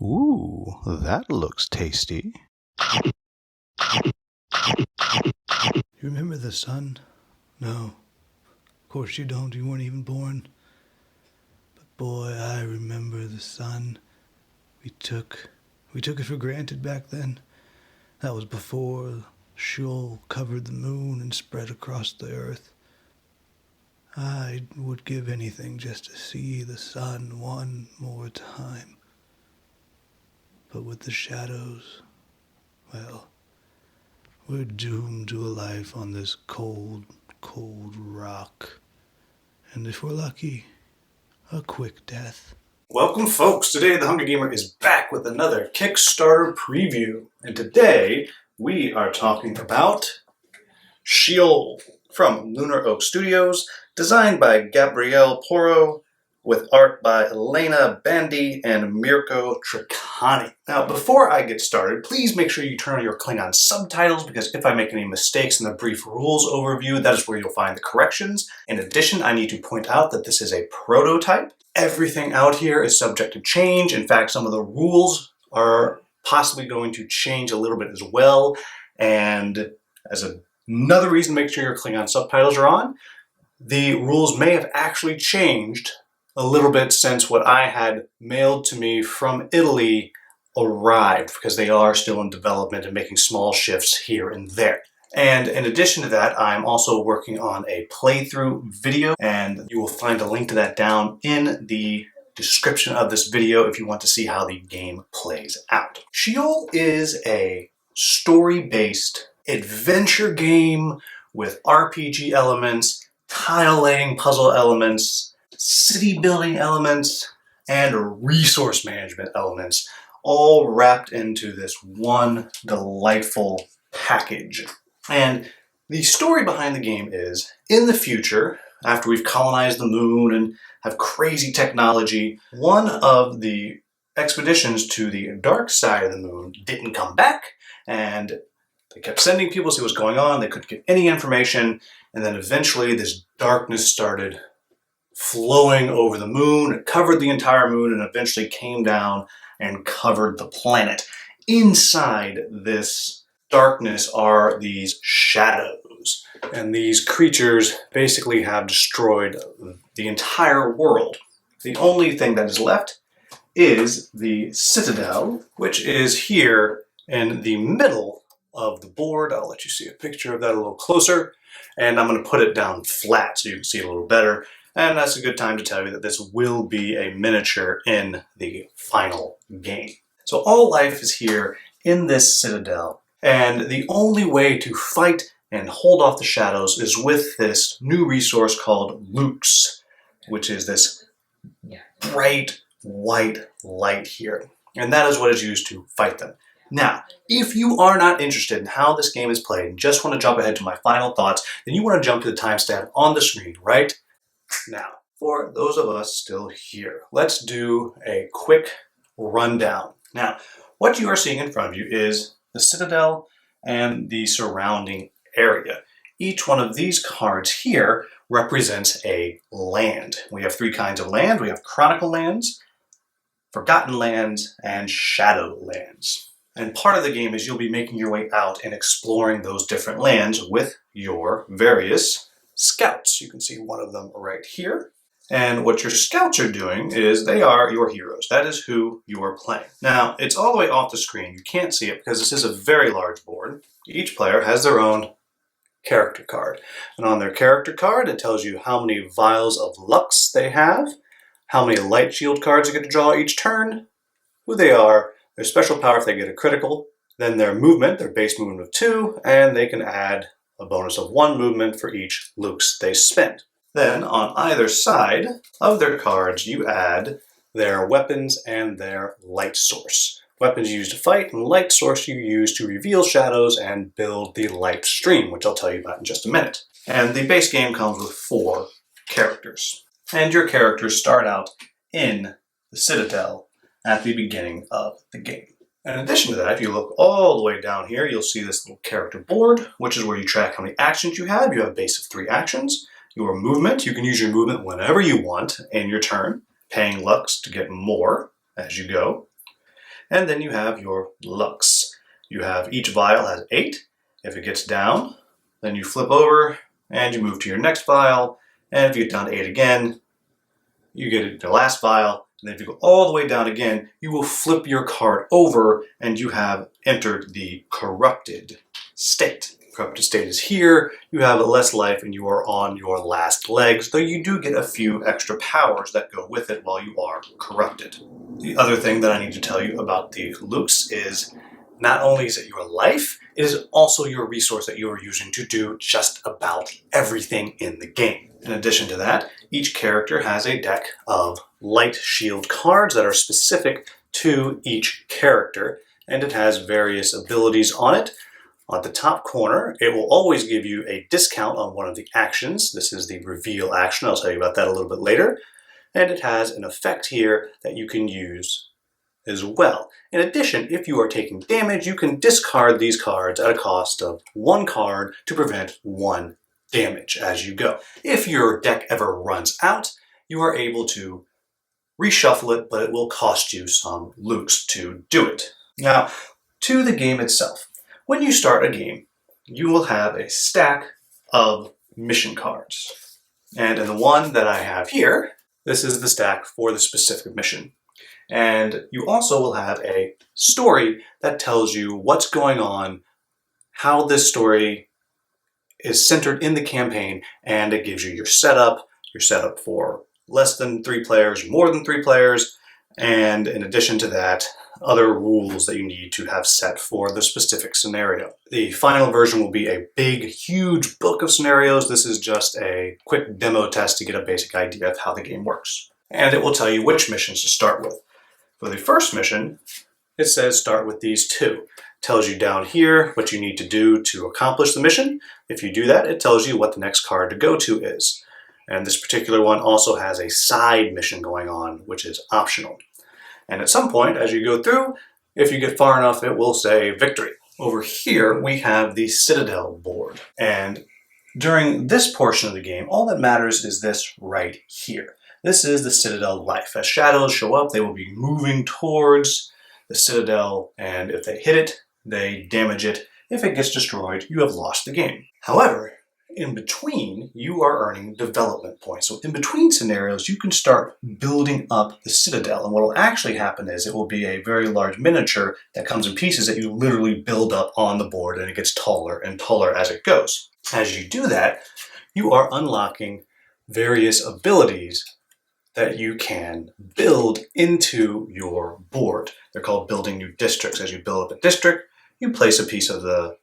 Ooh, that looks tasty. You remember the sun? No, of course you don't. You weren't even born. But boy, I remember the sun. We took it for granted back then. That was before Sheol covered the moon and spread across the earth. I would give anything just to see the sun one more time. But with the shadows, well, we're doomed to a life on this cold, cold rock. And if we're lucky, a quick death. Welcome, folks. Today, The Hungry Gamer is back with another Kickstarter preview. And today, we are talking about Sheol from Lunar Oak Studios, designed by Gabriele Porro, with art by Elena Bandi and Mirko Tricani. Now, before I get started, please make sure you turn on your Klingon subtitles, because if I make any mistakes in the brief rules overview, that is where you'll find the corrections. In addition, I need to point out that this is a prototype. Everything out here is subject to change. In fact, some of the rules are possibly going to change a little bit as well. And as another reason to make sure your Klingon subtitles are on, the rules may have actually changed a little bit since what I had mailed to me from Italy arrived, because they are still in development and making small shifts here and there. And in addition to that, I'm also working on a playthrough video, and you will find a link to that down in the description of this video if you want to see how the game plays out. Sheol is a story-based adventure game with RPG elements, tile laying puzzle elements, city building elements, and resource management elements, all wrapped into this one delightful package. And the story behind the game is, in the future, after we've colonized the moon and have crazy technology, one of the expeditions to the dark side of the moon didn't come back, and they kept sending people to see what's going on. They couldn't get any information, and then eventually this darkness started flowing over the moon. It covered the entire moon and eventually came down and covered the planet. Inside this darkness are these shadows, and these creatures basically have destroyed the entire world. The only thing that is left is the citadel, which is here in the middle of the board. I'll let you see a picture of that a little closer, and I'm going to put it down flat so you can see it a little better. And that's a good time to tell you that this will be a miniature in the final game. So all life is here in this citadel, and the only way to fight and hold off the shadows is with this new resource called Lux, which is this bright white light here. And that is what is used to fight them. Now, if you are not interested in how this game is played and just want to jump ahead to my final thoughts, then you want to jump to the timestamp on the screen right now. For those of us still here, let's do a quick rundown. Now, what you are seeing in front of you is the citadel and the surrounding area. Each one of these cards here represents a land. We have three kinds of land. We have Chronicle lands, Forgotten lands, and Shadow lands. And part of the game is you'll be making your way out and exploring those different lands with your various scouts. You can see one of them right here. And what your scouts are doing is they are your heroes. That is who you are playing. Now, it's all the way off the screen. You can't see it because this is a very large board. Each player has their own character card. And on their character card, it tells you how many vials of Lux they have, how many light shield cards they get to draw each turn, who they are, their special power if they get a critical, then their movement, their base movement of 2, and they can add a bonus of 1 movement for each Lux they spend. Then, on either side of their cards, you add their weapons and their light source. Weapons you use to fight, and light source you use to reveal shadows and build the light stream, which I'll tell you about in just a minute. And the base game comes with 4 characters. And your characters start out in the Citadel at the beginning of the game. In addition to that, if you look all the way down here, you'll see this little character board, which is where you track how many actions you have. You have a base of 3 actions. Your movement, you can use your movement whenever you want in your turn, paying Lux to get more as you go. And then you have your lux. You have each vial has 8. If it gets down, then you flip over and you move to your next vial. And if you get down to 8 again, you get your last vial. And then if you go all the way down again, you will flip your card over and you have entered the corrupted state. Corrupted state is here, you have less life and you are on your last legs, though you do get a few extra powers that go with it while you are corrupted. The other thing that I need to tell you about the lux is not only is it your life, it is also your resource that you are using to do just about everything in the game. In addition to that, each character has a deck of light shield cards that are specific to each character, and it has various abilities on it. On the top corner, it will always give you a discount on one of the actions. This is the reveal action. I'll tell you about that a little bit later. And it has an effect here that you can use as well. In addition, if you are taking damage, you can discard these cards at a cost of 1 card to prevent 1 damage as you go. If your deck ever runs out, you are able to reshuffle it, but it will cost you some lux to do it. Now, to the game itself. When you start a game, you will have a stack of mission cards. And in the one that I have here, this is the stack for the specific mission. And you also will have a story that tells you what's going on, how this story is centered in the campaign, and it gives you your setup for less than 3 players, more than 3 players, and in addition to that, other rules that you need to have set for the specific scenario. The final version will be a big, huge book of scenarios. This is just a quick demo test to get a basic idea of how the game works. And it will tell you which missions to start with. For the first mission, it says start with these 2. It tells you down here what you need to do to accomplish the mission. If you do that, it tells you what the next card to go to is. And this particular one also has a side mission going on, which is optional. And at some point, as you go through, if you get far enough, it will say victory. Over here, we have the Citadel board. And during this portion of the game, all that matters is this right here. This is the Citadel life. As shadows show up, they will be moving towards the Citadel, and if they hit it, they damage it. If it gets destroyed, you have lost the game. However, in between, you are earning development points. So in between scenarios, you can start building up the Citadel. And what will actually happen is it will be a very large miniature that comes in pieces that you literally build up on the board, and it gets taller and taller as it goes. As you do that, you are unlocking various abilities that you can build into your board. They're called building new districts. As you build up a district, you place a piece of the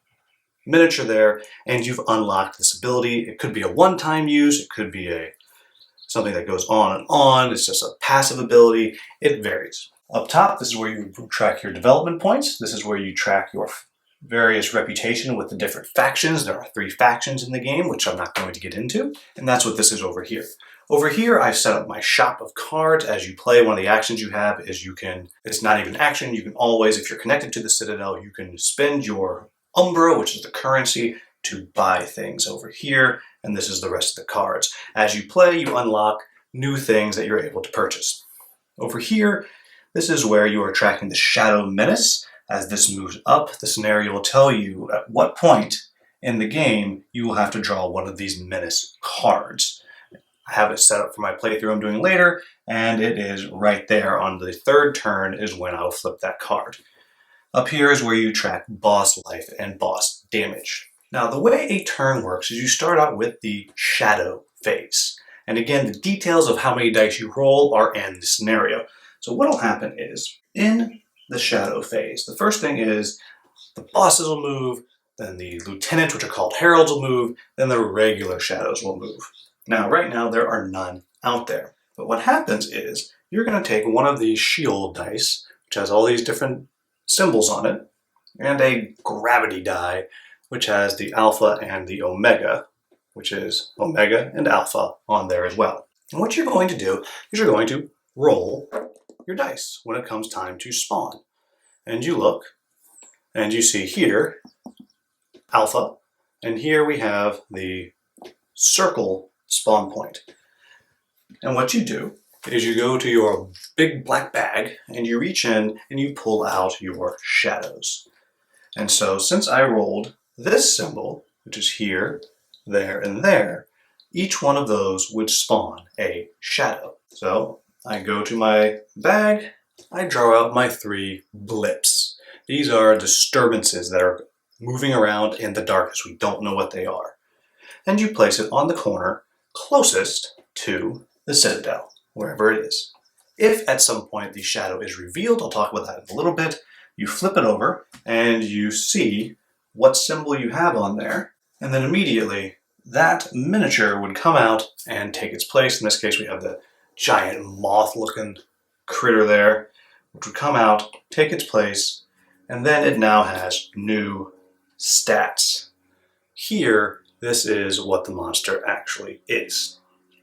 miniature there, and you've unlocked this ability. It could be a one-time use, it could be something that goes on and on, it's just a passive ability, it varies. Up top, this is where you track your development points. This is where you track your various reputation with the different factions. There are 3 factions in the game, which I'm not going to get into, and that's what this is over here. Over here, I've set up my shop of cards. As you play, one of the actions you have is it's not even action, you can always, if you're connected to the Citadel, you can spend your Umbra, which is the currency, to buy things over here, and this is the rest of the cards. As you play, you unlock new things that you're able to purchase. Over here, this is where you are tracking the Shadow Menace. As this moves up, the scenario will tell you at what point in the game you will have to draw one of these Menace cards. I have it set up for my playthrough I'm doing later, and it is right there on the 3rd turn is when I'll flip that card. Up here is where you track boss life and boss damage. Now, the way a turn works is you start out with the shadow phase. And again, the details of how many dice you roll are in the scenario. So what will happen is, in the shadow phase, the first thing is the bosses will move, then the lieutenants, which are called heralds, will move, then the regular shadows will move. Now, right now, there are none out there. But what happens is, you're going to take one of these Sheol dice, which has all these different symbols on it, and a gravity die, which has the alpha and the omega, which is omega and alpha on there as well. And what you're going to do is you're going to roll your dice when it comes time to spawn. And you look, and you see here, alpha, and here we have the circle spawn point. And what you do is you go to your big black bag and you reach in and you pull out your shadows. And so since I rolled this symbol, which is here, there, and there, each one of those would spawn a shadow. So I go to my bag, I draw out my 3 blips. These are disturbances that are moving around in the darkness. We don't know what they are. And you place it on the corner closest to the citadel, wherever it is. If at some point the shadow is revealed, I'll talk about that in a little bit, you flip it over and you see what symbol you have on there, and then immediately that miniature would come out and take its place. In this case, we have the giant moth-looking critter there, which would come out, take its place, and then it now has new stats. Here, this is what the monster actually is.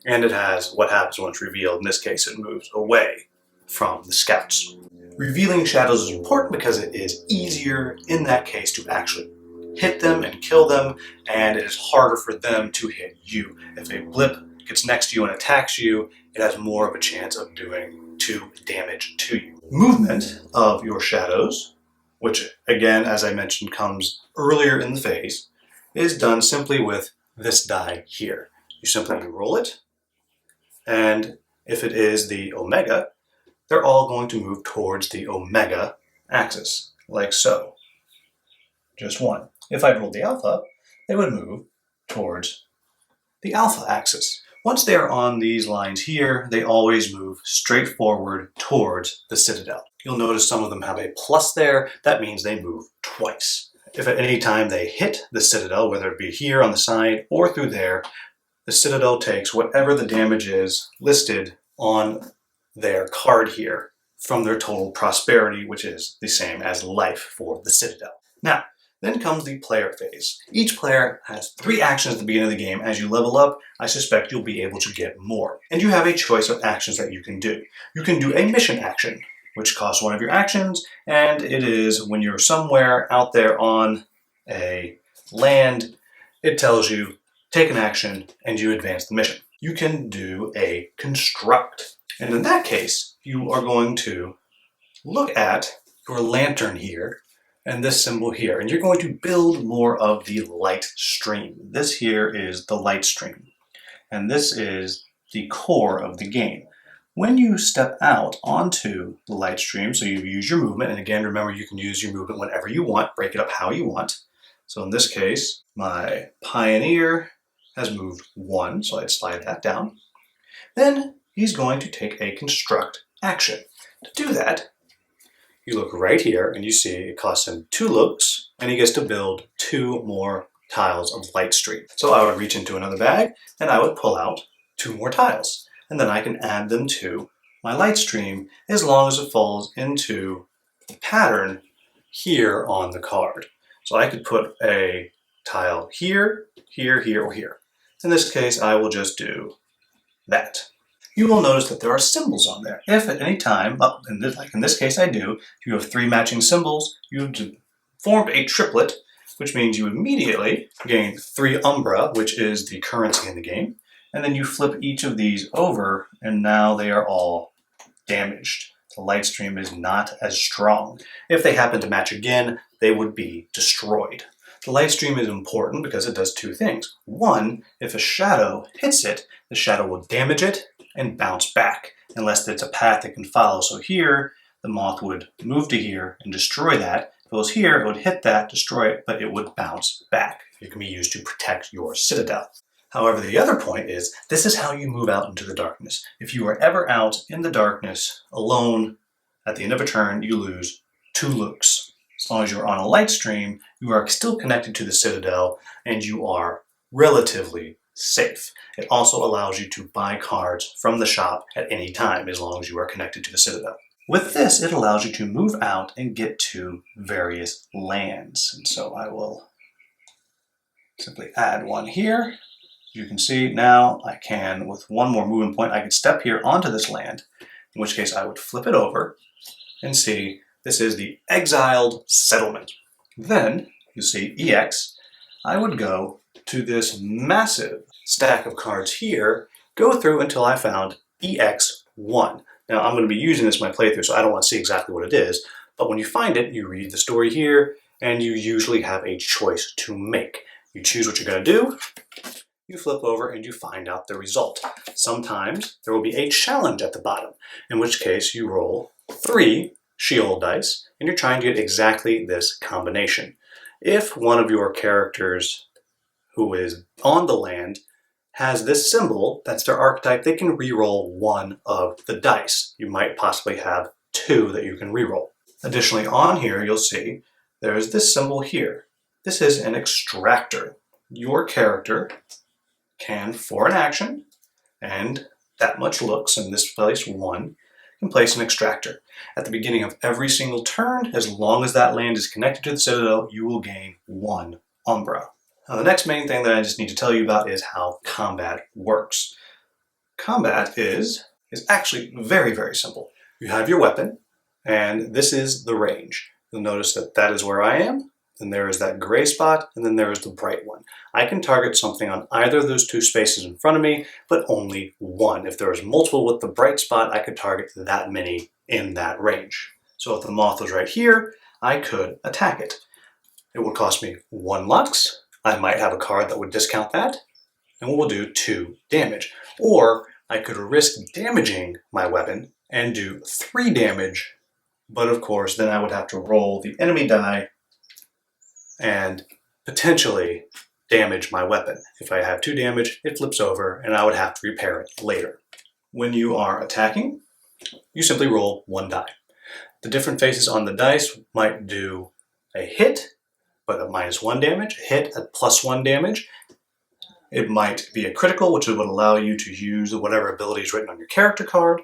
And it has what happens when it's revealed. In this case, it moves away from the scouts. Revealing shadows is important because it is easier in that case to actually hit them and kill them, and it is harder for them to hit you. If a blip gets next to you and attacks you, it has more of a chance of doing 2 damage to you. Movement of your shadows, which again, as I mentioned, comes earlier in the phase, is done simply with this die here. You simply roll it, and if it is the omega, they're all going to move towards the omega axis, like so. Just one. If I rolled the alpha, they would move towards the alpha axis. Once they're on these lines here, they always move straight forward towards the citadel. You'll notice some of them have a plus there. That means they move twice. If at any time they hit the citadel, whether it be here on the side or through there, the citadel takes whatever the damage is listed on their card here from their total prosperity, which is the same as life for the citadel. Now, then comes the player phase. Each player has 3 actions at the beginning of the game. As you level up, I suspect you'll be able to get more. And you have a choice of actions that you can do. You can do a mission action, which costs 1 of your actions, and it is when you're somewhere out there on a land, it tells you, take an action, and you advance the mission. You can do a construct. And in that case, you are going to look at your lantern here and this symbol here, and you're going to build more of the light stream. This here is the light stream, and this is the core of the game. When you step out onto the light stream, so you use your movement, and again, remember you can use your movement whenever you want, break it up how you want. So in this case, my pioneer has moved 1, so I'd slide that down. Then he's going to take a construct action. To do that, you look right here and you see it costs him 2 looks, and he gets to build 2 more tiles of light stream. So I would reach into another bag and I would pull out 2 more tiles, and then I can add them to my light stream as long as it falls into the pattern here on the card. So I could put a tile here, here, here, or here. In this case, I will just do that. You will notice that there are symbols on there. If at any time, like in this case I do, if you have 3 matching symbols, you've formed a triplet, which means you immediately gain 3 umbra, which is the currency in the game, and then you flip each of these over, and now they are all damaged. The light stream is not as strong. If they happen to match again, they would be destroyed. The light stream is important because it does 2 things. 1, if a shadow hits it, the shadow will damage it and bounce back, unless it's a path it can follow. So here, the moth would move to here and destroy that. If it was here, it would hit that, destroy it, but it would bounce back. It can be used to protect your citadel. However, the other point is, this is how you move out into the darkness. If you are ever out in the darkness alone, at the end of a turn, you lose 2 looks. As long as you're on a light stream, you are still connected to the citadel, and you are relatively safe. It also allows you to buy cards from the shop at any time, as long as you are connected to the citadel. With this, it allows you to move out and get to various lands. And so I will simply add 1 here. You can see now I can, with 1 more movement point, I could step here onto this land, in which case I would flip it over and see this is the Exiled Settlement. Then, you see EX, I would go to this massive stack of cards here, go through until I found EX 1. Now, I'm going to be using this in my playthrough, so I don't want to see exactly what it is, but when you find it, you read the story here, and you usually have a choice to make. You choose what you're going to do, you flip over, and you find out the result. Sometimes there will be a challenge at the bottom, in which case you roll 3 Sheol dice, and you're trying to get exactly this combination. If one of your characters who is on the land has this symbol, that's their archetype, they can re-roll 1 of the dice. You might possibly have 2 that you can re-roll. Additionally, on here you'll see there is this symbol here. This is an extractor. Your character can, for an action, and that much looks in this place 1, can place an extractor. At the beginning of every single turn, as long as that land is connected to the citadel, you will gain 1 Umbra. Now, the next main thing that I just need to tell you about is how combat works. Combat is actually very, very simple. You have your weapon, and this is the range. You'll notice that that is where I am, then there is that gray spot, and then there is the bright one. I can target something on either of those 2 spaces in front of me, but only 1. If there is multiple with the bright spot, I could target that many in that range. So if the moth was right here, I could attack it. It would cost me 1 Lux. I might have a card that would discount that, and we'll do 2 damage. Or I could risk damaging my weapon and do 3 damage, but of course then I would have to roll the enemy die and potentially damage my weapon. If I have 2 damage, it flips over and I would have to repair it later. When you are attacking, you simply roll 1 die. The different faces on the dice might do a hit, but a -1 damage, a hit at +1 damage. It might be a critical, which would allow you to use whatever ability is written on your character card,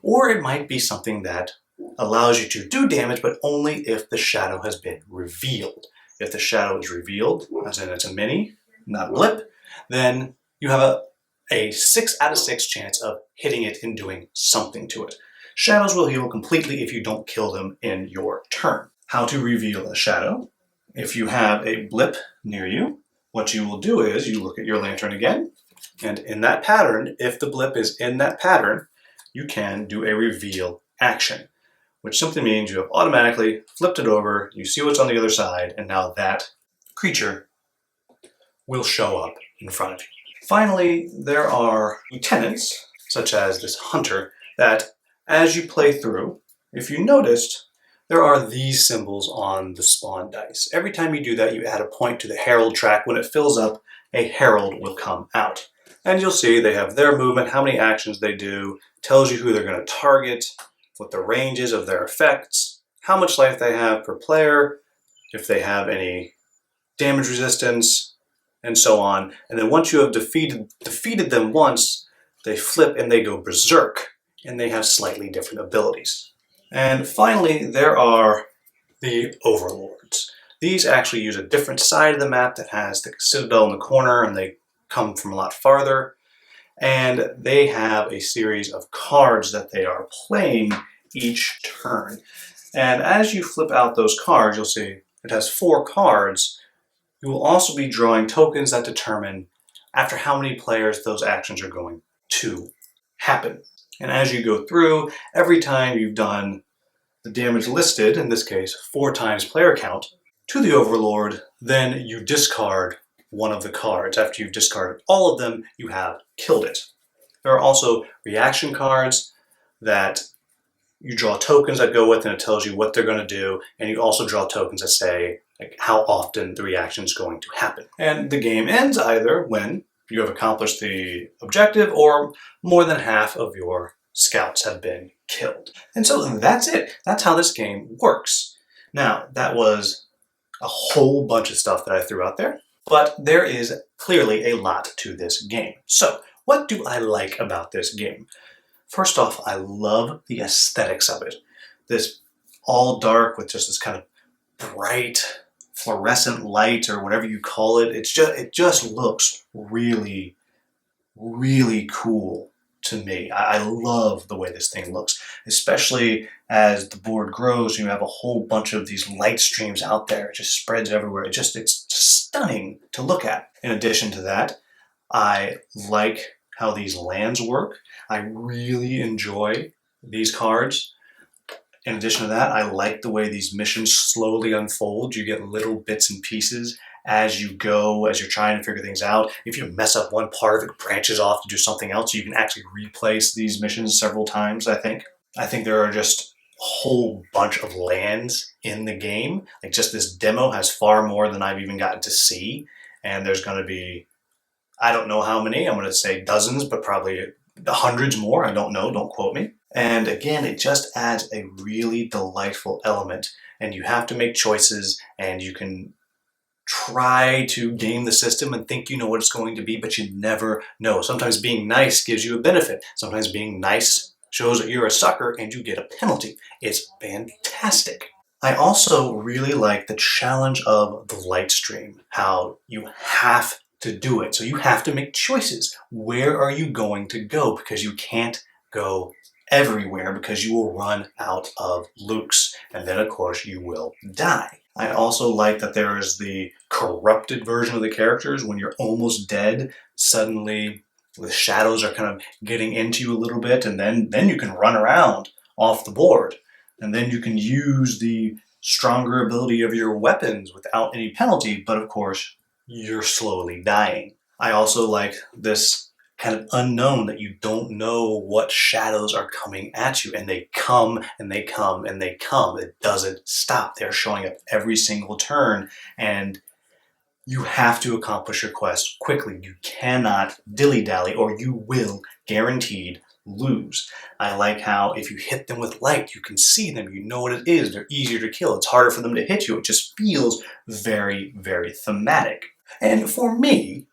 or it might be something that allows you to do damage, but only if the shadow has been revealed. If the shadow is revealed, as in it's a mini, not a blip, then you have a 6 out of 6 chance of hitting it and doing something to it. Shadows will heal completely if you don't kill them in your turn. How to reveal a shadow? If you have a blip near you, what you will do is you look at your lantern again, and in that pattern, if the blip is in that pattern, you can do a reveal action, which simply means you have automatically flipped it over, you see what's on the other side, and now that creature will show up in front of you. Finally, there are lieutenants, such as this hunter, that as you play through, if you noticed, there are these symbols on the spawn dice. Every time you do that, you add a point to the herald track. When it fills up, a herald will come out. And you'll see they have their movement, how many actions they do, tells you who they're going to target, what the range is of their effects, how much life they have per player, if they have any damage resistance, and so on. And then once you have defeated them once, they flip and they go berserk, and they have slightly different abilities. And finally, there are the overlords. These actually use a different side of the map that has the citadel in the corner, and they come from a lot farther. And they have a series of cards that they are playing each turn. And as you flip out those cards, you'll see it has 4 cards. You will also be drawing tokens that determine after how many players those actions are going to happen. And as you go through, every time you've done the damage listed, in this case 4 times player count, to the overlord, then you discard one of the cards. After you've discarded all of them, you have killed it. There are also reaction cards that you draw tokens that go with, and it tells you what they're going to do, and you also draw tokens that say like how often the reaction is going to happen. And the game ends either when you have accomplished the objective or more than half of your scouts have been killed. And so that's it. That's how this game works. Now, that was a whole bunch of stuff that I threw out there, but there is clearly a lot to this game. So, what do I like about this game? First off, I love the aesthetics of it. This all dark with just this kind of bright fluorescent light or whatever you call it. It just looks really, really cool to me. I love the way this thing looks, especially as the board grows. You have a whole bunch of these light streams out there. It just spreads everywhere. It's stunning to look at. In addition to that, I like how these lands work. I really enjoy these cards. In addition to that, I like the way these missions slowly unfold. You get little bits and pieces as you go, as you're trying to figure things out. If you mess up one part of it, branches off to do something else, you can actually replace these missions several times, I think. I think there are just a whole bunch of lands in the game. Like, just this demo has far more than I've even gotten to see. And there's going to be, I don't know how many, I'm going to say dozens, but probably hundreds more. I don't know, don't quote me. And again, it just adds a really delightful element. And you have to make choices, and you can try to game the system and think you know what it's going to be, but you never know. Sometimes being nice gives you a benefit. Sometimes being nice shows that you're a sucker and you get a penalty. It's fantastic. I also really like the challenge of the light stream, how you have to do it. So you have to make choices. Where are you going to go? Because you can't go everywhere, because you will run out of looks, and then of course you will die. I also like that there is the corrupted version of the characters. When you're almost dead, suddenly the shadows are kind of getting into you a little bit, and then you can run around off the board, and then you can use the stronger ability of your weapons without any penalty, but of course you're slowly dying. I also like this kind of unknown, that you don't know what shadows are coming at you, and they come and they come and they come. It doesn't stop. They're showing up every single turn, and you have to accomplish your quest quickly. You cannot dilly-dally, or you will guaranteed lose. I like how if you hit them with light, you can see them, you know what it is, they're easier to kill, it's harder for them to hit you. It just feels very, very thematic. And for me,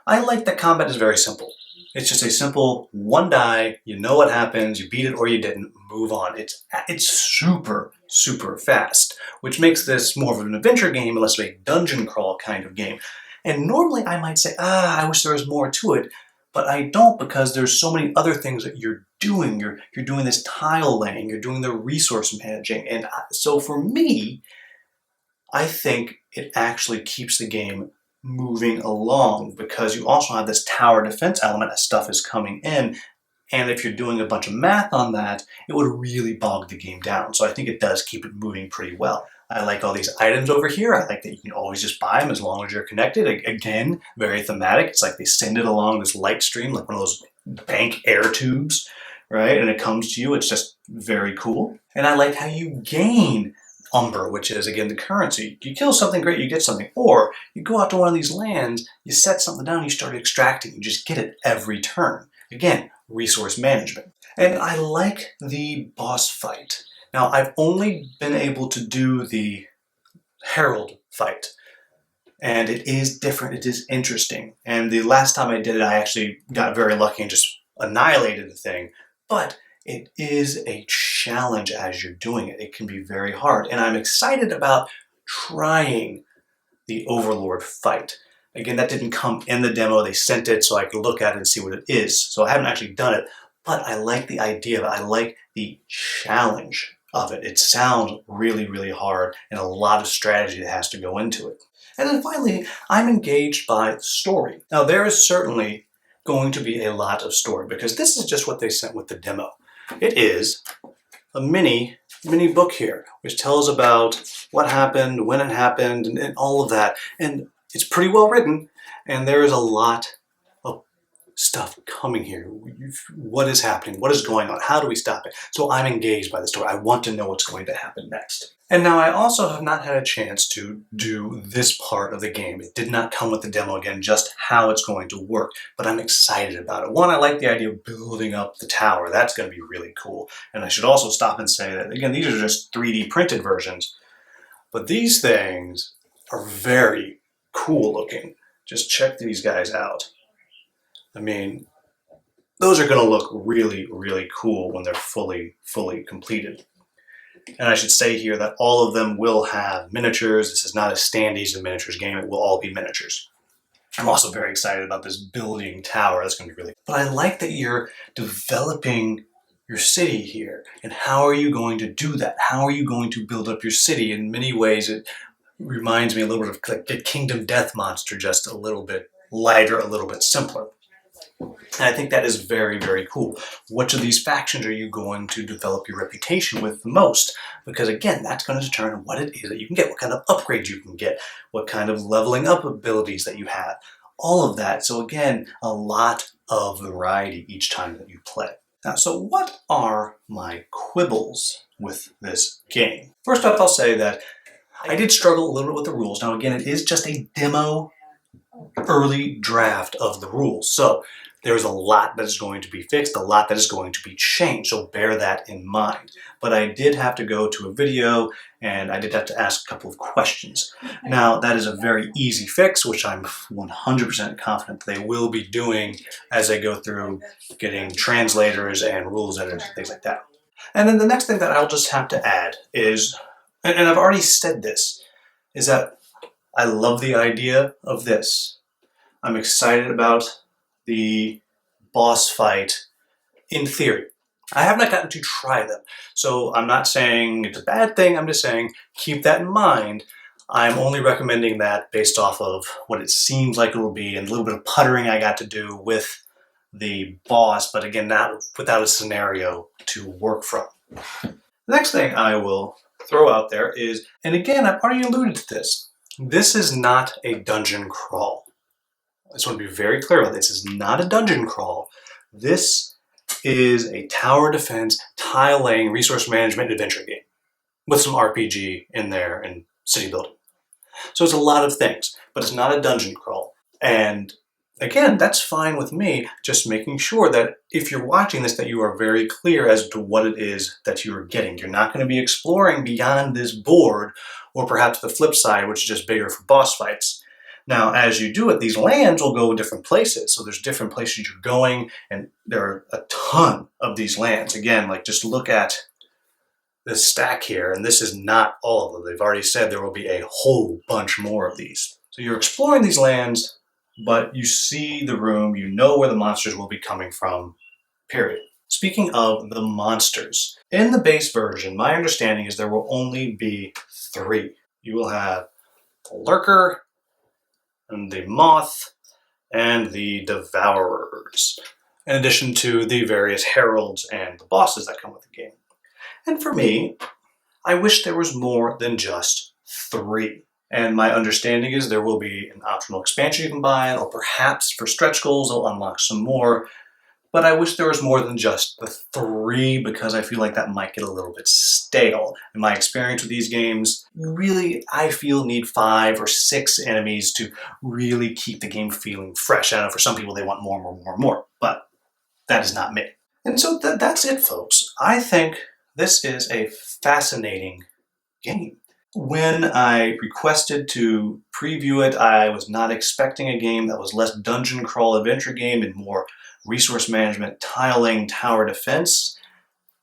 I like that combat is very simple. It's just a simple one die, you know what happens, you beat it or you didn't, move on. It's super, super fast, which makes this more of an adventure game and less of a dungeon crawl kind of game. And normally I might say, I wish there was more to it, but I don't, because there's so many other things that you're doing. You're doing this tile laying, you're doing the resource managing, and so for me, I think it actually keeps the game moving along, because you also have this tower defense element as stuff is coming in, and if you're doing a bunch of math on that, it would really bog the game down. So I think it does keep it moving pretty well. I like all these items over here. I like that you can always just buy them as long as you're connected. Again, very thematic. It's like they send it along this light stream, like one of those bank air tubes, right? And it comes to you. It's just very cool. And I like how you gain umber, which is, again, the currency. You kill something, great, you get something. Or you go out to one of these lands, you set something down, you start extracting, you just get it every turn. Again, resource management. And I like the boss fight. Now, I've only been able to do the Herald fight, and it is different, it is interesting. And the last time I did it, I actually got very lucky and just annihilated the thing. But it is a challenge as you're doing it. It can be very hard. And I'm excited about trying the Overlord fight. Again, that didn't come in the demo. They sent it so I could look at it and see what it is. So I haven't actually done it, but I like the idea of it. I like the challenge of it. It sounds really, really hard, and a lot of strategy that has to go into it. And then finally, I'm engaged by the story. Now, there is certainly going to be a lot of story, because this is just what they sent with the demo. It is a mini book here, which tells about what happened, when it happened, and all of that. And it's pretty well written, and there is a lot of stuff coming here. What is happening? What is going on? How do we stop it? So I'm engaged by the story. I want to know what's going to happen next. And now I also have not had a chance to do this part of the game. It did not come with the demo, again, just how it's going to work, but I'm excited about it. One, I like the idea of building up the tower. That's going to be really cool. And I should also stop and say that, again, these are just 3D printed versions, but these things are very cool looking. Just check these guys out. I mean, those are going to look really, really cool when they're fully completed. And I should say here that all of them will have miniatures. This is not a standees and miniatures game. It will all be miniatures. I'm also very excited about this building tower. That's going to be really cool. But I like that you're developing your city here. And how are you going to do that? How are you going to build up your city? In many ways, it reminds me a little bit of like a Kingdom Death Monster, just a little bit lighter, a little bit simpler. And I think that is very, very cool. Which of these factions are you going to develop your reputation with the most? Because again, that's going to determine what it is that you can get, what kind of upgrades you can get, what kind of leveling up abilities that you have, all of that. So again, a lot of variety each time that you play. Now, so what are my quibbles with this game? First off, I'll say that I did struggle a little bit with the rules. Now again, it is just a demo early draft of the rules. So there's a lot that is going to be fixed, a lot that is going to be changed, so bear that in mind. But I did have to go to a video and I did have to ask a couple of questions. Now, that is a very easy fix, which I'm 100% confident they will be doing as they go through getting translators and rules editors and things like that. And then the next thing that I'll just have to add is, and I've already said this, is that I love the idea of this. I'm excited about the boss fight in theory. I have not gotten to try them, so I'm not saying it's a bad thing, I'm just saying keep that in mind. I'm only recommending that based off of what it seems like it will be and a little bit of puttering I got to do with the boss, but again, not without a scenario to work from. The next thing I will throw out there is, and again, I've already alluded to this is not a dungeon crawl. I just want to be very clear about this. This is not a dungeon crawl. This is a tower defense, tile laying, resource management adventure game with some RPG in there and city building. So it's a lot of things, but it's not a dungeon crawl. And again, that's fine with me, just making sure that if you're watching this, that you are very clear as to what it is that you are getting. You're not going to be exploring beyond this board, or perhaps the flip side, which is just bigger for boss fights. Now, as you do it, these lands will go different places. So there's different places you're going, and there are a ton of these lands. Again, like just look at this stack here, and this is not all of them. They've already said there will be a whole bunch more of these. So you're exploring these lands, but you see the room, you know where the monsters will be coming from, period. Speaking of the monsters, in the base version, my understanding is there will only be 3. You will have the Lurker, and the Moth, and the Devourers, in addition to the various heralds and the bosses that come with the game. And for me, I wish there was more than just 3. And my understanding is there will be an optional expansion you can buy, or perhaps for stretch goals they'll unlock some more. But I wish there was more than just the 3, because I feel like that might get a little bit stale. In my experience with these games, really, I feel need 5 or 6 enemies to really keep the game feeling fresh. I know for some people they want more, but that is not me. And so that's it, folks. I think this is a fascinating game. When I requested to preview it, I was not expecting a game that was less dungeon crawl adventure game and more resource management, tiling, tower defense,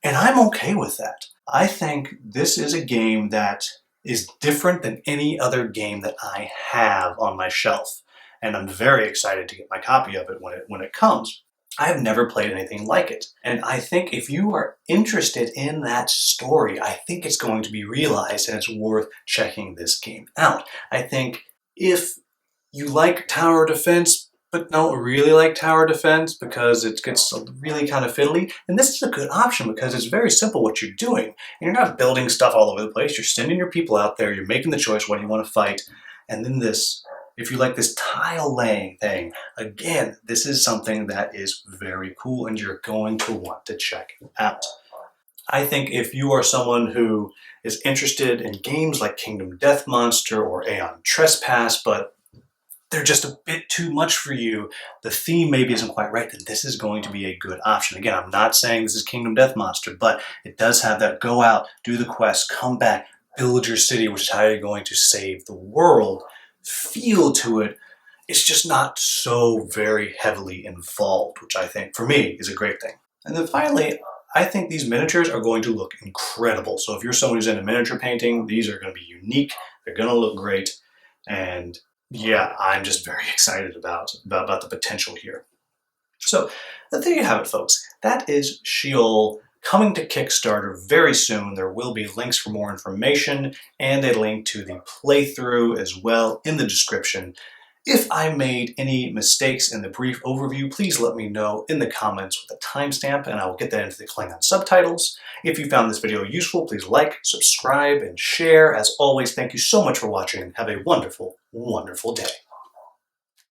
and I'm okay with that. I think this is a game that is different than any other game that I have on my shelf, and I'm very excited to get my copy of it when it comes. I have never played anything like it, and I think if you are interested in that story, I think it's going to be realized and it's worth checking this game out. I think if you like tower defense, but don't really like tower defense because it gets really kind of fiddly, and this is a good option because it's very simple what you're doing. And you're not building stuff all over the place. You're sending your people out there. You're making the choice what you want to fight. And then this, if you like this tile laying thing, again, this is something that is very cool and you're going to want to check it out. I think if you are someone who is interested in games like Kingdom Death Monster or Aeon Trespass, but they're just a bit too much for you, the theme maybe isn't quite right, then this is going to be a good option. Again, I'm not saying this is Kingdom Death Monster, but it does have that go out, do the quest, come back, build your city, which is how you're going to save the world, feel to it. It's just not so very heavily involved, which I think, for me, is a great thing. And then finally, I think these miniatures are going to look incredible. So if you're someone who's into miniature painting, these are going to be unique, they're going to look great, and yeah, I'm just very excited about the potential here. So there you have it, folks. That is Sheol, coming to Kickstarter very soon. There will be links for more information and a link to the playthrough as well in the description. If I made any mistakes in the brief overview, please let me know in the comments with a timestamp and I will get that into the Klingon subtitles. If you found this video useful, please like, subscribe, and share. As always, thank you so much for watching and have a wonderful, wonderful day.